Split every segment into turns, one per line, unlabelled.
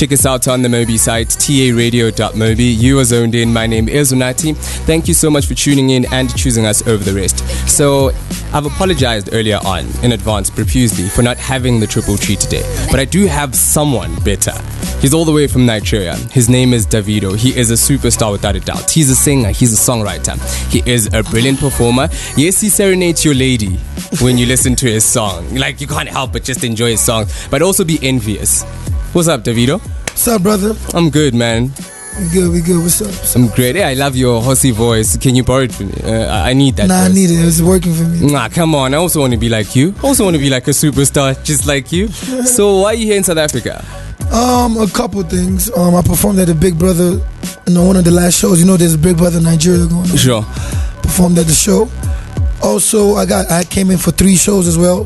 Check us out on the Mobi site, taradio.mobi. You are zoned in. My name is Unathi. Thank you so much for tuning in and choosing us over the rest. So, I've apologized earlier on in advance profusely for not having the triple treat today, but I do have someone better. He's all the way from Nigeria. His name is Davido. He is a superstar without a doubt. He's a singer. He's a songwriter. He is a brilliant performer. Yes, he serenades your lady when you listen to his song. Like, you can't help but just enjoy his song, but also be envious. What's up, Davido?
What's up, brother?
I'm good, man.
We good. What's up?
I'm great. Yeah, I love your horsey voice. Can you borrow it from me? I need that.
Nah, voice. I need it. It's working for me.
Nah, come on. I also want to be like you. I also want to be like a superstar just like you. So why are you here in South Africa?
A couple things. I performed at the Big Brother in one of the last shows. You know, there's a Big Brother Nigeria going on.
Sure.
Performed at the show. Also, I came in for 3 shows as well.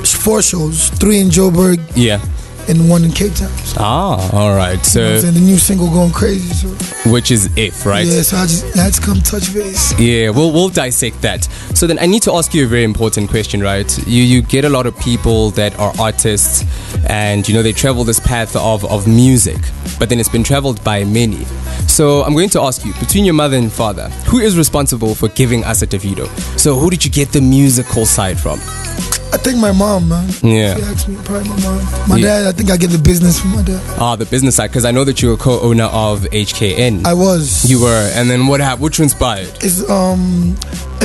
4 shows. 3 in Joburg.
Yeah.
And 1 in Cape Town.
All right. So
you know the new single going crazy. So.
Which is If, right?
Yeah, so I had to come touch base.
Yeah, we'll dissect that. So then I need to ask you a very important question, right? You get a lot of people that are artists and, you know, they travel this path of music, but then it's been traveled by many. So I'm going to ask you, between your mother and father, who is responsible for giving us a Davido? So who did you get the musical side from?
I think my mom, man.
Yeah.
She asked me, probably my mom. My dad, I think I get the business from my dad.
The business side, because I know that you were co-owner of HKN.
I was.
You were, and then what happened? What transpired?
It's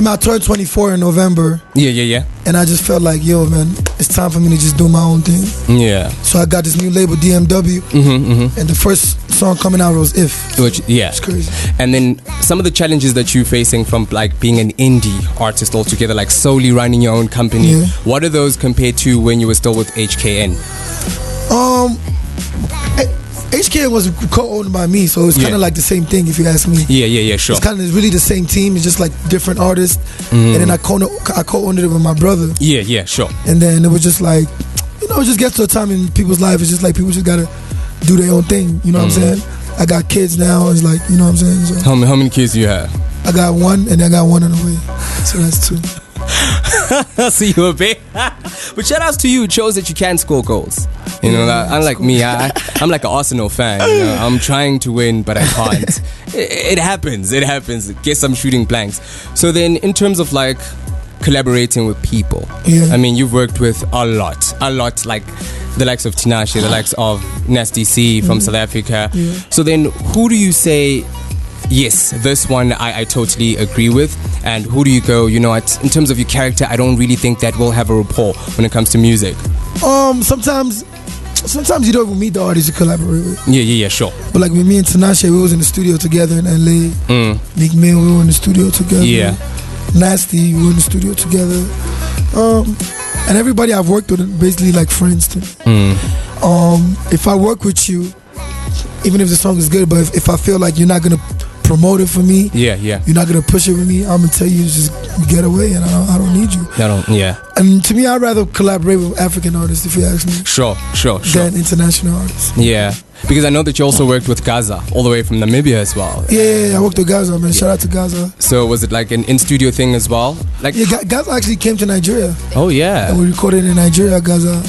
I turned 24 in November.
Yeah.
And I just felt like, yo, man, it's time for me to just do my own thing.
Yeah.
So I got this new label, DMW, and the first song coming out was If.
Which, yeah.
It's crazy.
And then some of the challenges that you're facing from like being an indie artist altogether, like solely running your own company.
Yeah.
What are those compared to when you were still with HKN?
HKN was co-owned by me, so it's kind of like the same thing if you ask me.
Yeah, sure.
It's kind of really the same team. It's just like different artists, and then I co-owned it with my brother.
Yeah, sure.
And then it was just like, you know, it just gets to a time in people's life. It's just like people just gotta do their own thing. You know what I'm saying? I got kids now. It's like, you know what I'm saying? So
how many kids do you have?
I got 1, and I got 1 on the way. So that's 2.
So you a bit. But shout outs to you. It shows that you can score goals. You know, unlike me, I'm like an Arsenal fan. You know? I'm trying to win, but I can't. It happens. Guess I'm shooting blanks. So then, in terms of like collaborating with people, I mean, you've worked with a lot, like the likes of Tinashe, the likes of Nasty C from South Africa. So then, who do you say, yes, this one I totally agree with, and who do you go, you know what, in terms of your character, I don't really think that we'll have a rapport when it comes to music?
Sometimes you don't even meet the artists you collaborate with.
Yeah, sure.
But like with me and Tinashe, we was in the studio together in LA. Nick Mill, we were in the studio together.
Yeah.
Nasty, we were in the studio together. And everybody I've worked with, basically like friends to me. If I work with you, even if the song is good, but if I feel like you're not gonna promote it for me, you're not gonna push it with me, I'm gonna tell you just get away, and I don't need you. And to me, I'd rather collaborate with African artists, if you ask me.
Sure.
Than international artists.
Yeah, because I know that you also worked with Gaza, all the way from Namibia as well.
Yeah, I worked with Gaza, man. Shout out to Gaza.
So was it like an in-studio thing as well? Like,
yeah, Gaza actually came to Nigeria.
Oh yeah.
And we recorded in Nigeria, Gaza.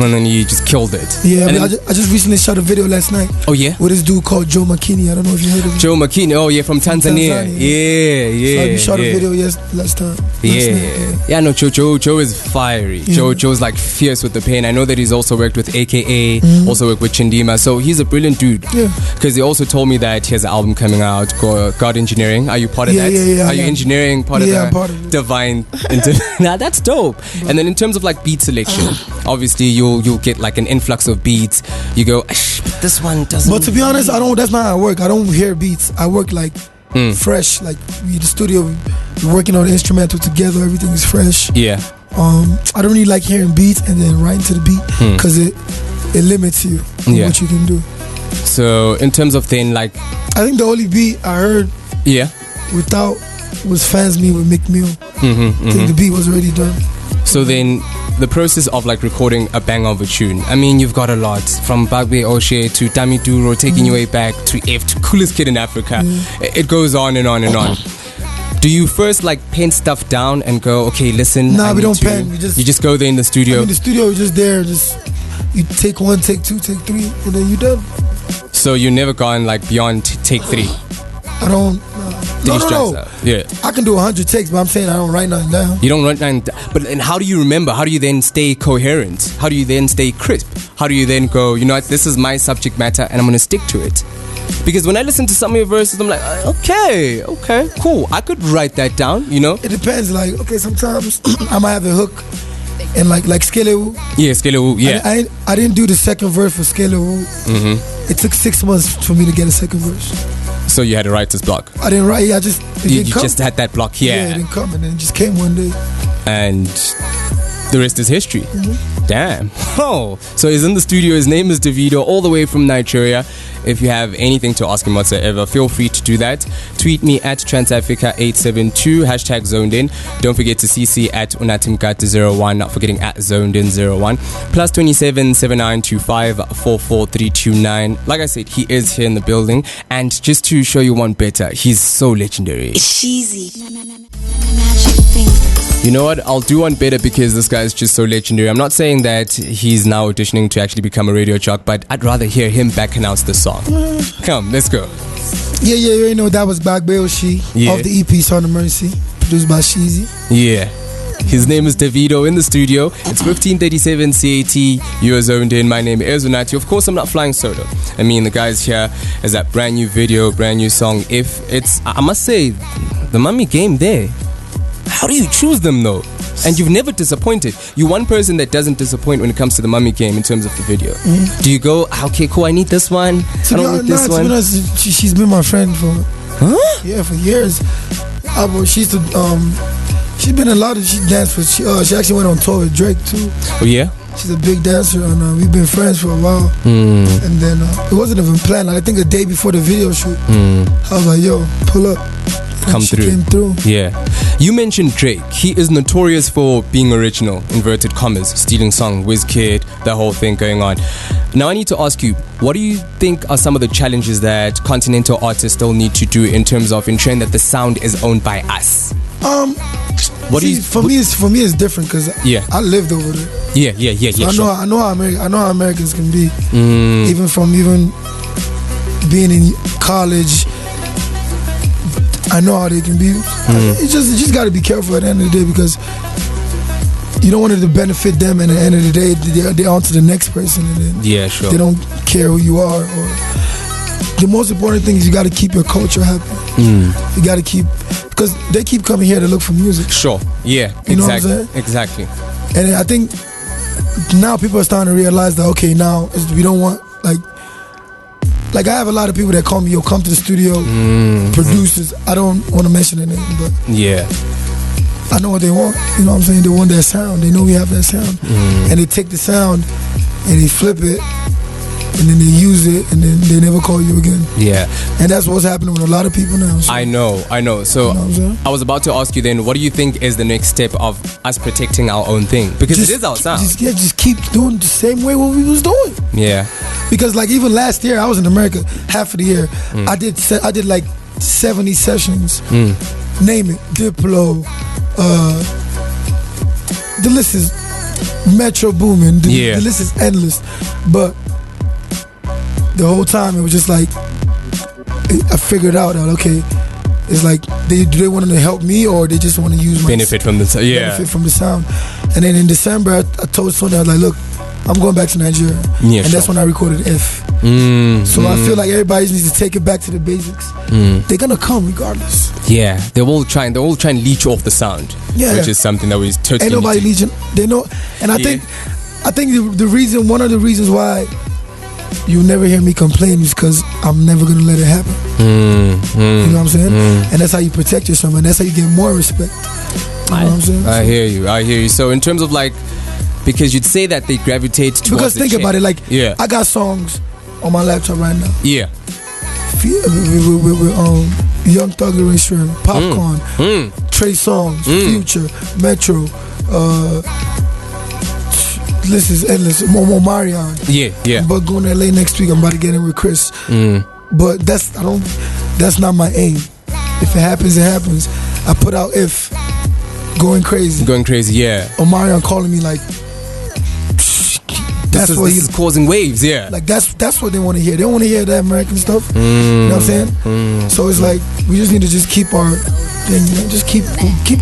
And then you just killed it.
Yeah, I just recently shot a video last night.
Oh yeah?
With this dude called Joe McKinney. I don't know if you heard of him.
Joe McKinney, oh yeah, from Tanzania. Yeah.
So we shot a video last time.
Yeah, no, Joe is fiery. Joe's like fierce with the pen. I know that he's also worked with AKA, also worked with Chindima. So he's a brilliant dude. Yeah. Because he also told me that he has an album coming out called God Engineering. Are you part of that?
Yeah.
Are you engineering part of that?
Yeah, I'm part of it.
Divine. Nah, that's dope. And then in terms of like beat selection, obviously you'll get like an influx of beats. You go, this one doesn't.
But to be honest, that's not how I work. I don't hear beats. I work like fresh. Like we in the studio, we're working on the instrumental together. Everything is fresh.
Yeah.
I don't really like hearing beats and then writing to the beat because it limits you in what you can do.
So in terms of then like,
I think the only beat I heard without was Fans Me with Mick Mill. I think the beat was already done.
So then the process of like recording a bang of a tune, I mean, you've got a lot from Bagbe Oshe to Dami Duro, taking you way back to F to Coolest Kid in Africa. It goes on and on and on. Do you first like pen stuff down and go, okay, listen?
Nah, we don't pen.
You just go there in the studio.
In the studio, we're just there, just you take 1, take 2, take 3, and then you're done.
So you never gone like beyond take 3?
I don't. No.
Yeah.
I can do 100 takes, but I'm saying I don't write nothing down.
You don't write nothing down. But and how do you remember? How do you then stay coherent? How do you then stay crisp? How do you then go, you know what, this is my subject matter and I'm going to stick to it? Because when I listen to some of your verses, I'm like, okay, cool. I could write that down, you know?
It depends. Like, okay, sometimes I might have a hook and like Skelewu.
Yeah, Skelewu, yeah.
I didn't do the second verse for Skelewu. Mm-hmm. It took 6 months for me to get a second verse.
So you had a writer's block?
I didn't write. You
just had that block, yeah.
Yeah, it didn't come, and then it just came one day.
And the rest is history. Mm-hmm. Damn. Oh, so he's in the studio. His name is Davido, all the way from Nigeria. If you have anything to ask him whatsoever, feel free to do that. Tweet me at TransAfrica872, hashtag ZonedIn. Don't forget to CC at Unathi Mgadi 01, not forgetting at ZonedIn 01. +27 7925 44329. Like I said, he is here in the building. And just to show you one better, he's so legendary.
It's cheesy. Magic fingers.
You know what? I'll do one better because this guy is just so legendary. I'm not saying that he's now auditioning to actually become a radio jock, but I'd rather hear him back announce the song. Come, let's go.
Yeah, you know that was Back Beoshi of the EP Son of Mercy, produced by Sheezy.
Yeah. His name is Davido in the studio. It's 15:37 CAT. You are zoned in. My name is Unathi. Of course, I'm not flying solo. I mean, the guys here is that brand new video, brand new song. If it's, I must say, the Mummy game there. How do you choose them though? And you've never disappointed. You're one person that doesn't disappoint when it comes to the Mummy game in terms of the video. Mm-hmm. Do you go, okay, cool, I need this one. I don't need this one.
To be honest, she's been my friend for for years. She's been a lot of, she danced for, she actually went on tour with Drake too.
Oh yeah?
She's a big dancer and we've been friends for a while. And then it wasn't even planned. I think a day before the video shoot, I was like, yo, pull up.
Come through. Yeah. You mentioned Drake. He is notorious for being original, inverted commas, stealing song, Wizkid, that whole thing going on. Now I need to ask you, what do you think are some of the challenges that continental artists still need to do in terms of ensuring that the sound is owned by us?
For me it's different because I lived over there.
Yeah.
So I know how Americans can be. Even being in college, I know how they can be. You just got to be careful at the end of the day because you don't want it to benefit them, and at the end of the day, they're on to the next person, and then they don't care who you are. Or the most important thing is you got to keep your culture happy. You got to keep, because they keep coming here to look for music.
Sure. Yeah.
You know what I'm saying?
Exactly.
And I think now people are starting to realize that now we don't want like I have a lot of people that call me, yo, come to the studio, producers. I don't want to mention their name, but I know what they want. You know what I'm saying? They want that sound. They know we have that sound. And they take the sound and they flip it and then they use it and then they never call you again. Yeah. And that's what's happening with a lot of people now. So.
I know. So
you know what I'm saying?
I was about to ask you then, what do you think is the next step of us protecting our own thing? Because it is our sound.
Just keep doing the same way what we was doing.
Yeah.
Because like even last year, I was in America half of the year. I did like 70 sessions. Name it, Diplo. The list is Metro Boomin. The list is endless. But the whole time it was just like I figured out that okay, it's like do they want to help me or they just want to use my
benefit from the
sound. And then in December I told Sonny, I was like, look, I'm going back to Nigeria. That's when I recorded F. So I feel like everybody needs to take it back to the basics. They're gonna come regardless.
Yeah, they all try and leech off the sound. Which is something that we totally
ain't nobody leeching. They know, and I think one of the reasons why you'll never hear me complain is because I'm never gonna let it happen. You know what I'm saying? And that's how you protect yourself, and that's how you get more respect. You know what I'm saying?
I hear you. So in terms of like, because you'd say that they gravitate towards
because think about it, like I got songs on my laptop right now.
Yeah.
With Young Thug Shrimp, Popcorn, Trey Songz, Future, Metro, list is endless. Momo Marion.
Yeah.
But going to LA next week, I'm about to get in with Chris. But that's not my aim. If it happens, it happens. I put out If Going Crazy.
Yeah.
Omarion calling me like, That's what
this is causing waves. Yeah,
like that's what they want to hear. They don't want to hear that American stuff. You know what I'm saying? So it's like we just need to just keep our thing, you know, just keep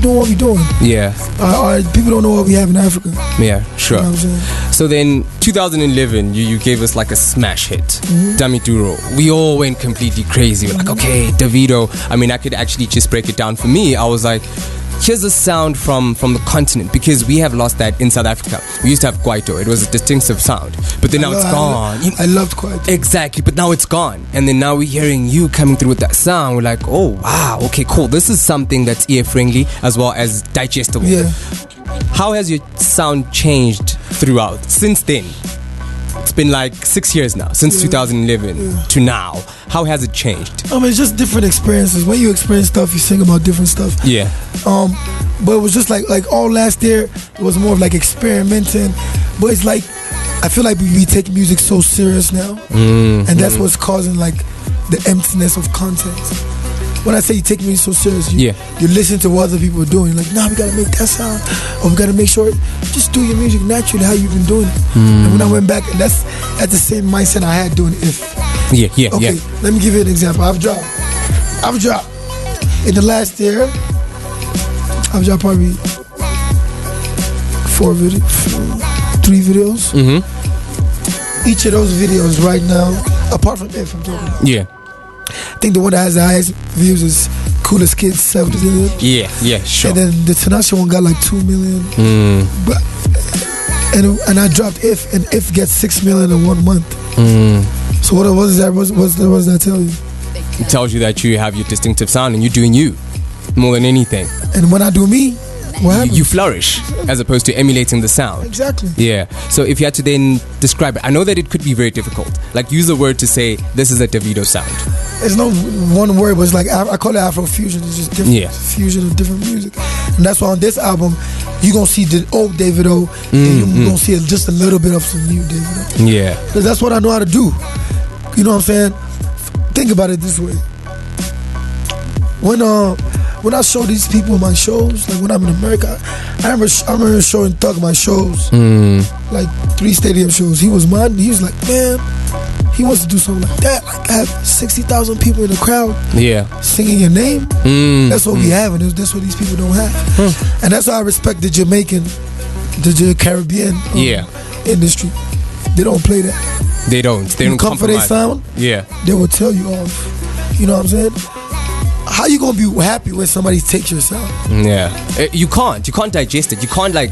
doing what we're doing.
Yeah.
Our people don't know what we have in Africa.
Yeah, sure.
You know what I'm saying?
So then 2011, you gave us like a smash hit, Davido. We all went completely crazy. We're like, okay, Davido. I mean, I could actually just break it down. For me, I was like, here's a sound from the continent, because we have lost that in South Africa. We used to have Kwaito. It was a distinctive sound, but then now it's gone.
I loved Kwaito.
Exactly, but now it's gone. And then now we're hearing you coming through with that sound. We're like, oh wow, okay, cool. This is something that's ear friendly as well as digestible.
Yeah.
How has your sound changed throughout since then? It's been like 6 years now, since 2011 to now. How has it changed?
I mean, it's just different experiences. When you experience stuff, you sing about different stuff.
Yeah.
But it was just like all last year, it was more of like experimenting. But it's like, I feel like we take music so serious now. And that's what's causing like the emptiness of content. When I say you take music so serious, you listen to what other people are doing. You're like, nah, we gotta make that sound, or we gotta make sure, just do your music naturally how you've been doing it. And when I went back, and that's the same mindset I had doing If. Okay, let me give you an example. I've dropped in the last year. I've dropped probably 3 videos. Each of those videos right now, apart from If, I'm talking about.
Yeah.
I think the one that has the highest views is Coolest Kid 7 million.
Yeah, sure.
And then the Tinashe one got like 2 million. But and I dropped If, and If gets 6 million in 1 month. So what does that tell you?
It tells you that you have your distinctive sound and you're doing you more than anything.
And when I do me, what happens?
You flourish as opposed to emulating the sound.
Exactly.
Yeah. So if you had to then describe it, I know that it could be very difficult. Like use a word to say this is a Davido sound.
It's no one word, but it's like I call it Afro fusion. It's just different fusion of different music, and that's why on this album you're gonna see the old Davido, and you're gonna see just a little bit of some new Davido. Yeah, because that's what I know how to do. You know what I'm saying? Think about it this way. When I show these people my shows, like when I'm in America, I remember showing Thug my shows, like 3 stadium shows. He was like, man, he wants to do something like that. Like have 60,000 people in the crowd, singing your name. That's what we have, and that's what these people don't have. And that's why I respect the Jamaican, the Caribbean industry. They don't play that.
They don't. They don't
come for their sound.
Yeah,
they will tell you off. You know what I'm saying? How you gonna be happy when somebody takes your sound?
Yeah, you can't digest it. You can't like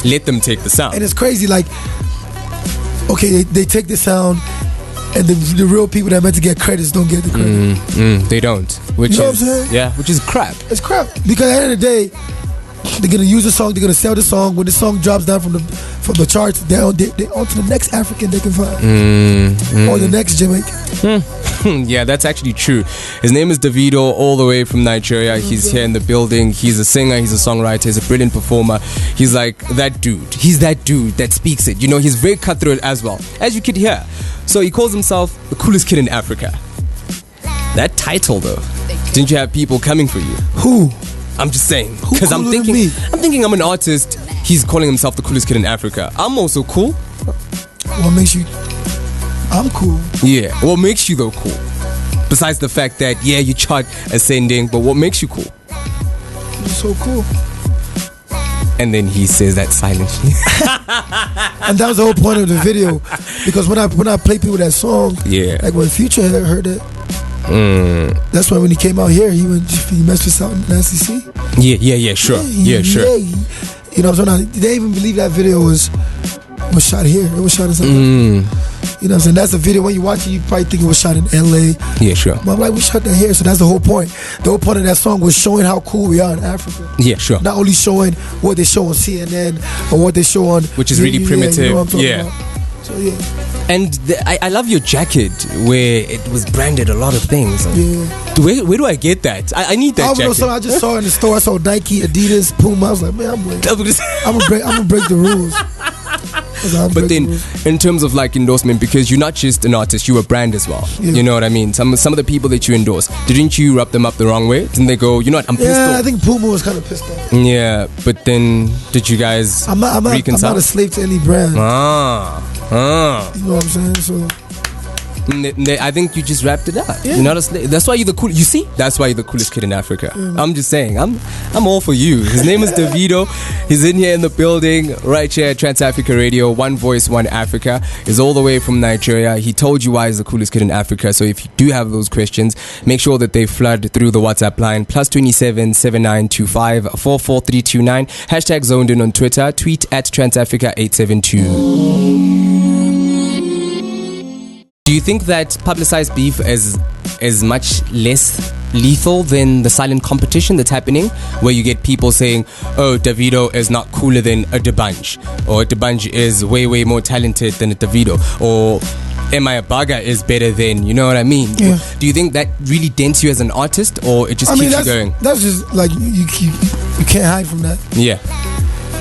let them take the sound.
And it's crazy. Like, okay, they take the sound, and the real people that are meant to get credits don't get the credit.
They don't. Which
you know
is
what I'm saying?
Yeah, which is crap.
It's crap because at the end of the day, they're gonna use the song. They're gonna sell the song. When the song drops down from the charts, they're on to the next African they can find, or the next Jamaican.
Yeah, that's actually true. His name is Davido, all the way from Nigeria. He's here in the building. He's a singer, he's a songwriter, he's a brilliant performer. He's like that dude. He's that dude that speaks it. You know, he's very cutthroat as well, as you could hear. So he calls himself the coolest kid in Africa. That title though, didn't you have people coming for you?
Who?
I'm just saying, because I'm thinking I'm an artist. He's calling himself the coolest kid in Africa. I'm also cool.
What makes you? I'm cool.
Yeah. What makes you though cool? Besides the fact that you chart ascending, but what makes you cool?
You're so cool.
And then he says that silently.
And that was the whole point of the video, because when I play people that song, like when Future heard it. That's why when he came out here, he messed with something Nasty C.
Yeah, sure. Sure.
You know what I'm saying? They didn't even believe that video was shot here. It was shot in something. You know what I'm saying? That's the video. When you watch it, you probably think it was shot in LA. Yeah, sure. But I'm like, we shot that here. So that's the whole point. The whole point of that song was showing how cool we are in Africa. Yeah, sure. Not only showing what they show on CNN or what they show on,
which is really primitive.
You know what I'm talking about? So
and I love your jacket where it was branded a lot of things. Where do I get that? I need that jacket.
So I just saw it in the store. I saw Nike, Adidas, Puma. I was like, man, I'm gonna break the rules.
But then, in terms of like endorsement, because you're not just an artist, you're a brand as well. You know what I mean? Some of the people that you endorse, didn't you rub them up the wrong way? Didn't they go, you know what, I'm pissed off?
I think Puma was kind of pissed off.
Yeah, but then did you guys reconcile?
I'm not a slave to any brand. You know what I'm saying? So
I think you just wrapped it up.
Yeah.
You're not a slave. That's why you're the cool. You see, that's why you're the coolest kid in Africa. I'm just saying. I'm all for you. His name is Davido. He's in here in the building right here at TransAfrica Radio. One Voice, One Africa. He's all the way from Nigeria. He told you why he's the coolest kid in Africa. So if you do have those questions, make sure that they flood through the WhatsApp line +27 7925 44329. #ZonedIn on Twitter. Tweet at TransAfrica872. Do you think that publicized beef is much less lethal than the silent competition that's happening, where you get people saying, oh, Davido is not cooler than a Debanj, or Debanj is way, way more talented than a Davido, or Emma Baga is better than, you know what I mean?
Yeah.
Do you think that really dents you as an artist, or it just keeps you going?
That's just like, you can't hide from that.
Yeah.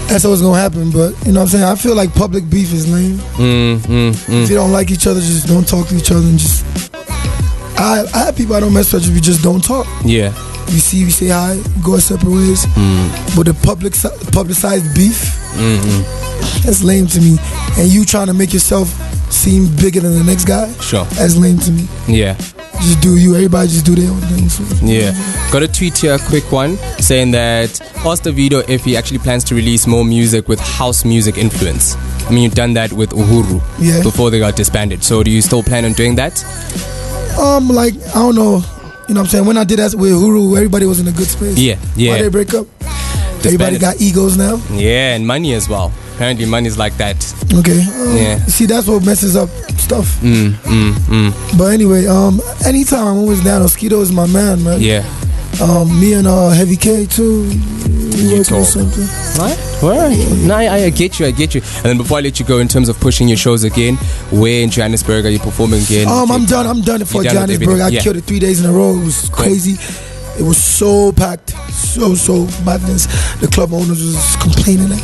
That's what's gonna happen, but you know what I'm saying? I feel like public beef is lame. If you don't like each other, just don't talk to each other and just. I have people I don't mess with, we just don't talk.
Yeah.
We say hi, go our separate ways. But the publicized beef, that's lame to me. And you trying to make yourself seem bigger than the next guy,
sure,
that's lame to me.
Yeah.
Just do you. Everybody just do their own thing. So.
Yeah. Got a tweet here, a quick one, saying that ask Davido if he actually plans to release more music with house music influence. I mean, you've done that with Uhuru before they got disbanded. So do you still plan on doing that?
Like, I don't know. You know what I'm saying? When I did that with Uhuru, everybody was in a good space.
Yeah.
Why they break up?
Disbanded.
Everybody got egos now.
Yeah, and money as well. Apparently money's like that.
Okay.
Yeah.
See, that's what messes up stuff. But anyway, anytime I'm always down. Mosquito is my man, man.
Yeah.
Me and Heavy K too. We working on something.
Right. No, I get you. And then before I let you go, in terms of pushing your shows again, where in Johannesburg are you performing again?
I'm done for Johannesburg. I killed it 3 days in a row. It was crazy. It was so packed, so madness. The club owners was complaining like,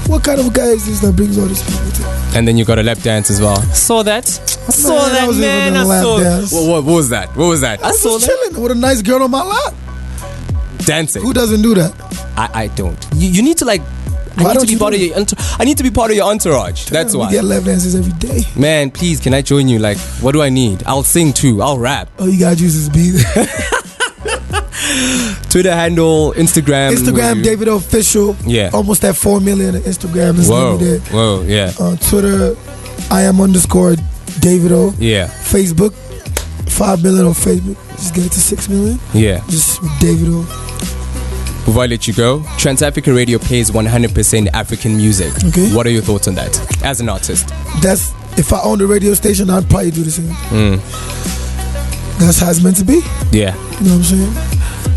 what kind of guy is this that brings all these people to?
And then you got a lap dance as well. I saw that, man. What was that?
I was chilling with a nice girl on my lap.
Dancing.
Who doesn't do that?
I don't. You need to like. I need to be part of your entourage. That's why.
We get lap dances every day.
Man, please, can I join you? Like, what do I need? I'll sing too. I'll rap.
Oh, you gotta use this beat.
Twitter handle, Instagram,
Davido Official.
Yeah.
Almost at 4 million on Instagram.
Whoa, yeah.
Twitter, I am_Davido.
Yeah.
Facebook, 5 million on Facebook. Just get it to 6 million.
Yeah.
Just Davido.
Before I let you go, TransAfrica Radio plays 100% African music.
Okay.
What are your thoughts on that as an artist?
That's, if I owned a radio station, I'd probably do the same. That's how it's meant to be.
Yeah.
You know what I'm saying?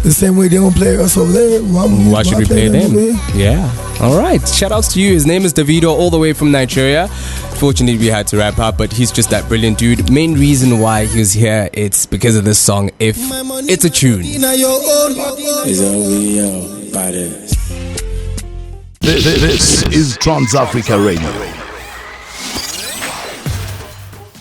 The same way they don't play us over there.
Why should we play them? Yeah. All right. Shout outs to you. His name is Davido, all the way from Nigeria. Fortunately, we had to wrap up, but he's just that brilliant dude. Main reason why he was here, it's because of this song, If It's a Tune.
This is TransAfrica Radio.